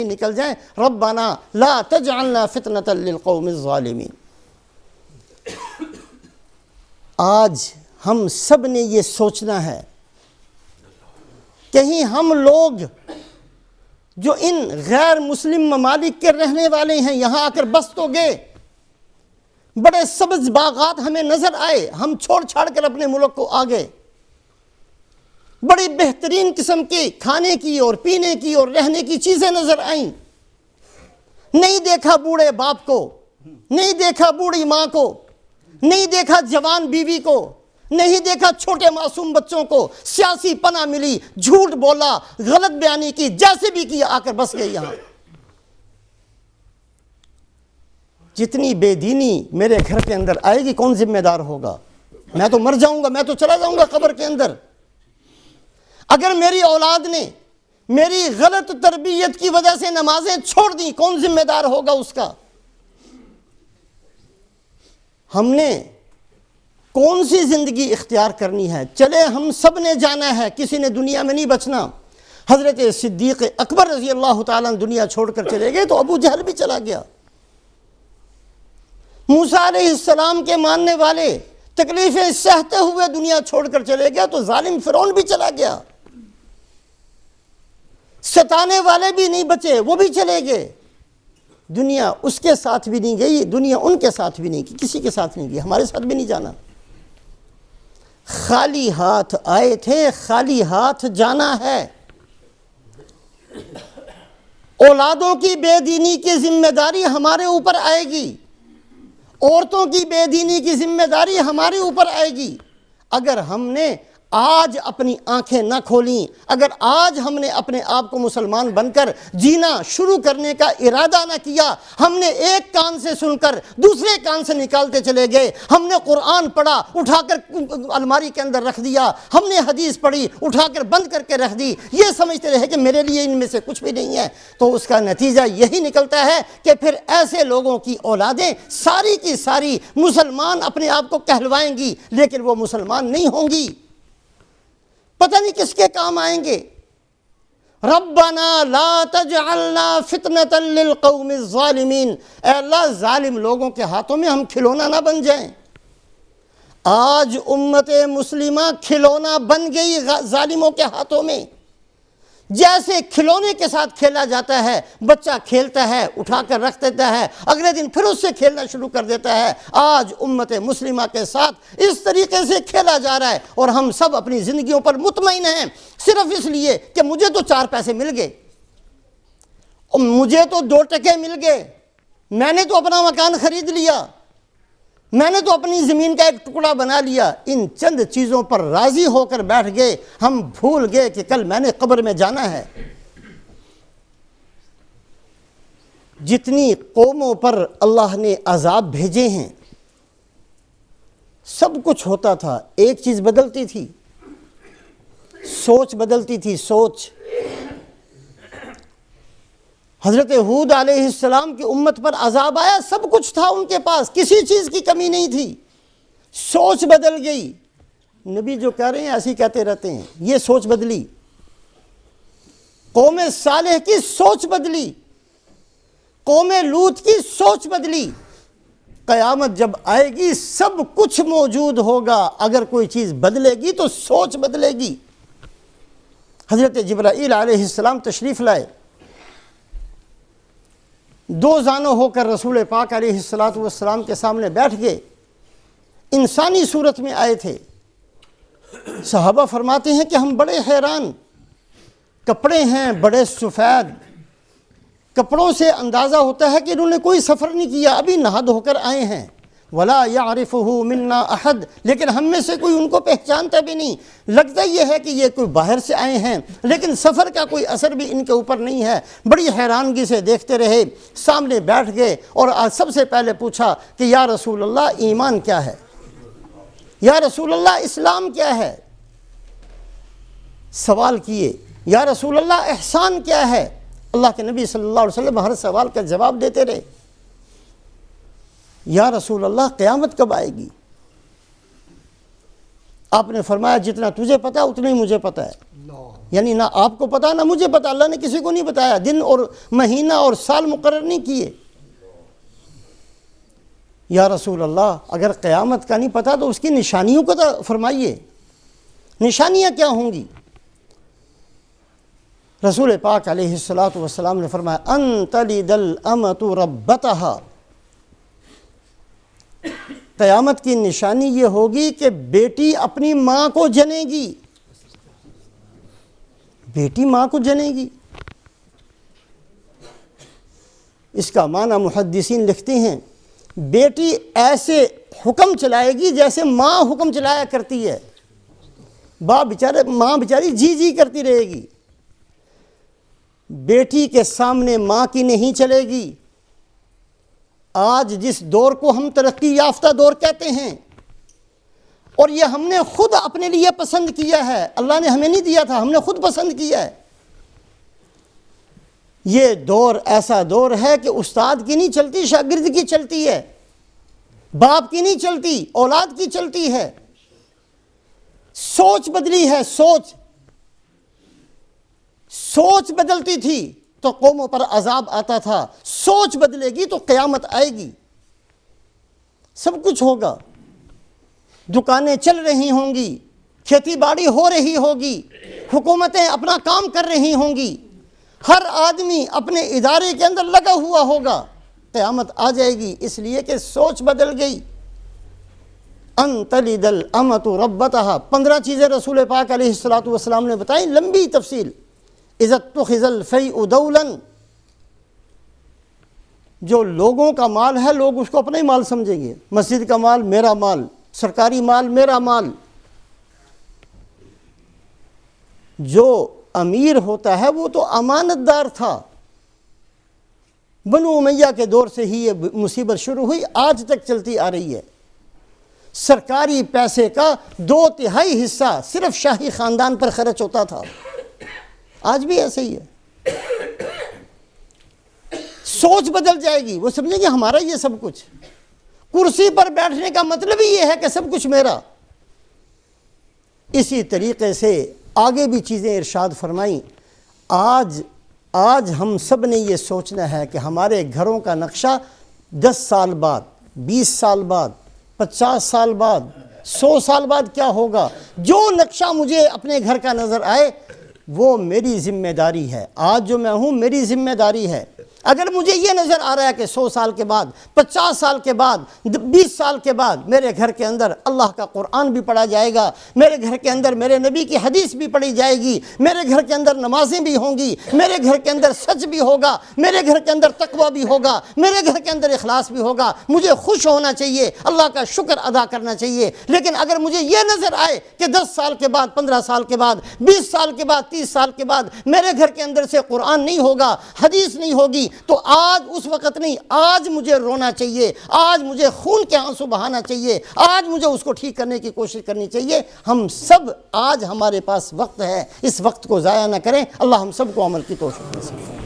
نکل جائیں، ربنا لا تجعلنا فتنة للقوم الظالمین۔ آج ہم سب نے یہ سوچنا ہے، کہیں ہم لوگ جو ان غیر مسلم ممالک کے رہنے والے ہیں یہاں آ کر بس تو گئے، بڑے سبز باغات ہمیں نظر آئے، ہم چھوڑ چھاڑ کر اپنے ملک کو آ گئے، بڑی بہترین قسم کی کھانے کی اور پینے کی اور رہنے کی چیزیں نظر آئیں، نہیں دیکھا بوڑھے باپ کو، نہیں دیکھا بوڑھی ماں کو، نہیں دیکھا جوان بیوی کو، نہیں دیکھا چھوٹے معصوم بچوں کو، سیاسی پناہ ملی، جھوٹ بولا، غلط بیانی کی، جیسے بھی کیا آ کر بس گئے یہاں۔ جتنی بے دینی میرے گھر کے اندر آئے گی کون ذمہ دار ہوگا؟ میں تو مر جاؤں گا، میں تو چلا جاؤں گا قبر کے اندر۔ اگر میری اولاد نے میری غلط تربیت کی وجہ سے نمازیں چھوڑ دیں کون ذمہ دار ہوگا اس کا؟ ہم نے کون سی زندگی اختیار کرنی ہے؟ چلے ہم سب نے جانا ہے، کسی نے دنیا میں نہیں بچنا۔ حضرت صدیق اکبر رضی اللہ تعالیٰ دنیا چھوڑ کر چلے گئے تو ابو جہل بھی چلا گیا، موسیٰ علیہ السلام کے ماننے والے تکلیفیں سہتے ہوئے دنیا چھوڑ کر چلے گیا تو ظالم فرعون بھی چلا گیا، ستانے والے بھی نہیں بچے، وہ بھی چلے گئے۔ دنیا اس کے ساتھ بھی نہیں گئی، دنیا ان کے ساتھ بھی نہیں گئی، کسی کے ساتھ نہیں گئی، ہمارے ساتھ بھی نہیں جانا۔ خالی ہاتھ آئے تھے، خالی ہاتھ جانا ہے۔ اولادوں کی بے دینی کی ذمہ داری ہمارے اوپر آئے گی، عورتوں کی بے دینی کی ذمہ داری ہمارے اوپر آئے گی۔ اگر ہم نے آج اپنی آنکھیں نہ کھولیں، اگر آج ہم نے اپنے آپ کو مسلمان بن کر جینا شروع کرنے کا ارادہ نہ کیا، ہم نے ایک کان سے سن کر دوسرے کان سے نکالتے چلے گئے، ہم نے قرآن پڑھا اٹھا کر الماری کے اندر رکھ دیا، ہم نے حدیث پڑھی اٹھا کر بند کر کے رکھ دی، یہ سمجھتے رہے کہ میرے لیے ان میں سے کچھ بھی نہیں ہے، تو اس کا نتیجہ یہی نکلتا ہے کہ پھر ایسے لوگوں کی اولادیں ساری کی ساری مسلمان اپنے آپ کو کہلوائیں گی لیکن وہ مسلمان نہیں ہوں گی، پتہ نہیں کس کے کام آئیں گے۔ ربنا لا تجعلنا فتنة للقوم الظالمین، اے اللہ ظالم لوگوں کے ہاتھوں میں ہم کھلونا نہ بن جائیں۔ آج امت مسلمہ کھلونا بن گئی ظالموں کے ہاتھوں میں، جیسے کھلونے کے ساتھ کھیلا جاتا ہے، بچہ کھیلتا ہے اٹھا کر رکھ دیتا ہے، اگلے دن پھر اس سے کھیلنا شروع کر دیتا ہے۔ آج امت مسلمہ کے ساتھ اس طریقے سے کھیلا جا رہا ہے اور ہم سب اپنی زندگیوں پر مطمئن ہیں صرف اس لیے کہ مجھے تو 4 پیسے مل گئے، مجھے تو 2 ٹکے مل گئے، میں نے تو اپنا مکان خرید لیا، میں نے تو اپنی زمین کا ایک ٹکڑا بنا لیا۔ ان چند چیزوں پر راضی ہو کر بیٹھ گئے، ہم بھول گئے کہ کل میں نے قبر میں جانا ہے۔ جتنی قوموں پر اللہ نے عذاب بھیجے ہیں سب کچھ ہوتا تھا، ایک چیز بدلتی تھی، سوچ بدلتی تھی، سوچ۔ حضرت ہود علیہ السلام کی امت پر عذاب آیا، سب کچھ تھا ان کے پاس، کسی چیز کی کمی نہیں تھی، سوچ بدل گئی۔ نبی جو کہہ رہے ہیں ایسے ہی کہتے رہتے ہیں، یہ سوچ بدلی۔ قوم صالح کی سوچ بدلی، قوم لوط کی سوچ بدلی۔ قیامت جب آئے گی سب کچھ موجود ہوگا، اگر کوئی چیز بدلے گی تو سوچ بدلے گی۔ حضرت جبرائیل علیہ السلام تشریف لائے، 2 زانو ہو کر رسول پاک علیہ السلام کے سامنے بیٹھ گئے، انسانی صورت میں آئے تھے۔ صحابہ فرماتے ہیں کہ ہم بڑے حیران، کپڑے ہیں بڑے سفید، کپڑوں سے اندازہ ہوتا ہے کہ انہوں نے کوئی سفر نہیں کیا، ابھی نہا دھو کر آئے ہیں۔ ولا يعرفه منا احد، لیکن ہم میں سے کوئی ان کو پہچانتا بھی نہیں، لگتا یہ ہے کہ یہ کوئی باہر سے آئے ہیں، لیکن سفر کا کوئی اثر بھی ان کے اوپر نہیں ہے۔ بڑی حیرانگی سے دیکھتے رہے، سامنے بیٹھ گئے اور سب سے پہلے پوچھا کہ یا رسول اللہ ایمان کیا ہے، یا رسول اللہ اسلام کیا ہے، سوال کیے، یا رسول اللہ احسان کیا ہے۔ اللہ کے نبی صلی اللہ علیہ وسلم ہر سوال کا جواب دیتے رہے۔ یا رسول اللہ قیامت کب آئے گی؟ آپ نے فرمایا جتنا تجھے پتا اتنا ہی مجھے پتا ہے، یعنی نہ آپ کو پتا نہ مجھے پتا، اللہ نے کسی کو نہیں بتایا، دن اور مہینہ اور سال مقرر نہیں کیے۔ یا رسول اللہ اگر قیامت کا نہیں پتا تو اس کی نشانیوں کو تو فرمائیے، نشانیاں کیا ہوں گی؟ رسول پاک علیہ الصلوۃ والسلام نے فرمایا ان تلد الامۃ ربتها، قیامت کی نشانی یہ ہوگی کہ بیٹی اپنی ماں کو جنے گی، بیٹی ماں کو جنے گی۔ اس کا معنی محدثین لکھتے ہیں بیٹی ایسے حکم چلائے گی جیسے ماں حکم چلایا کرتی ہے، ماں بیچاری جی جی کرتی رہے گی، بیٹی کے سامنے ماں کی نہیں چلے گی۔ آج جس دور کو ہم ترقی یافتہ دور کہتے ہیں، اور یہ ہم نے خود اپنے لیے پسند کیا ہے، اللہ نے ہمیں نہیں دیا تھا، ہم نے خود پسند کیا ہے۔ یہ دور ایسا دور ہے کہ استاد کی نہیں چلتی، شاگرد کی چلتی ہے، باپ کی نہیں چلتی، اولاد کی چلتی ہے۔ سوچ بدلی ہے، سوچ بدلتی تھی تو قوموں پر عذاب آتا تھا، سوچ بدلے گی تو قیامت آئے گی، سب کچھ ہوگا، دکانیں چل رہی ہوں گی، کھیتی باڑی ہو رہی ہوگی، حکومتیں اپنا کام کر رہی ہوں گی، ہر آدمی اپنے ادارے کے اندر لگا ہوا ہوگا، قیامت آ جائے گی، اس لیے کہ سوچ بدل گئی۔ ان تلد الامۃ ربتها، 15 چیزیں رسول پاک علیہ الصلوۃ والسلام نے بتائی، لمبی تفصیل۔ اذا اتخذ الفیء دولا، جو لوگوں کا مال ہے لوگ اس کو اپنا ہی مال سمجھیں گے، مسجد کا مال میرا مال، سرکاری مال میرا مال۔ جو امیر ہوتا ہے وہ تو امانت دار تھا، بنو امیہ کے دور سے ہی یہ مصیبت شروع ہوئی، آج تک چلتی آ رہی ہے۔ سرکاری پیسے کا 2/3 حصہ صرف شاہی خاندان پر خرچ ہوتا تھا، آج بھی ایسے ہی ہے۔ سوچ بدل جائے گی، وہ سمجھیں گے ہمارا یہ سب کچھ، کرسی پر بیٹھنے کا مطلب ہی یہ ہے کہ سب کچھ میرا۔ اسی طریقے سے آگے بھی چیزیں ارشاد فرمائیں۔ آج ہم سب نے یہ سوچنا ہے کہ ہمارے گھروں کا نقشہ 10 سال بعد، 20 سال بعد، 50 سال بعد، 100 سال بعد کیا ہوگا۔ جو نقشہ مجھے اپنے گھر کا نظر آئے وہ میری ذمہ داری ہے، آج جو میں ہوں میری ذمہ داری ہے۔ اگر مجھے یہ نظر آ رہا ہے کہ 100 سال کے بعد، 50 سال کے بعد، 20 سال کے بعد میرے گھر کے اندر اللہ کا قرآن بھی پڑھا جائے گا، میرے گھر کے اندر میرے نبی کی حدیث بھی پڑھی جائے گی، میرے گھر کے اندر نمازیں بھی ہوں گی، میرے گھر کے اندر سچ بھی ہوگا، میرے گھر کے اندر تقوی بھی ہوگا، میرے گھر کے اندر اخلاص بھی ہوگا، مجھے خوش ہونا چاہیے، اللہ کا شکر ادا کرنا چاہیے۔ لیکن اگر مجھے یہ نظر آئے کہ 10 سال کے بعد، 15 سال کے بعد، 20 سال کے بعد، 30 سال کے بعد میرے گھر کے اندر سے قرآن نہیں ہوگا، حدیث نہیں ہوگی، تو آج اس وقت نہیں، آج مجھے رونا چاہیے، آج مجھے خون کے آنسو بہانا چاہیے، آج مجھے اس کو ٹھیک کرنے کی کوشش کرنی چاہیے۔ ہم سب آج ہمارے پاس وقت ہے، اس وقت کو ضائع نہ کریں، اللہ ہم سب کو عمل کی توفیق دے۔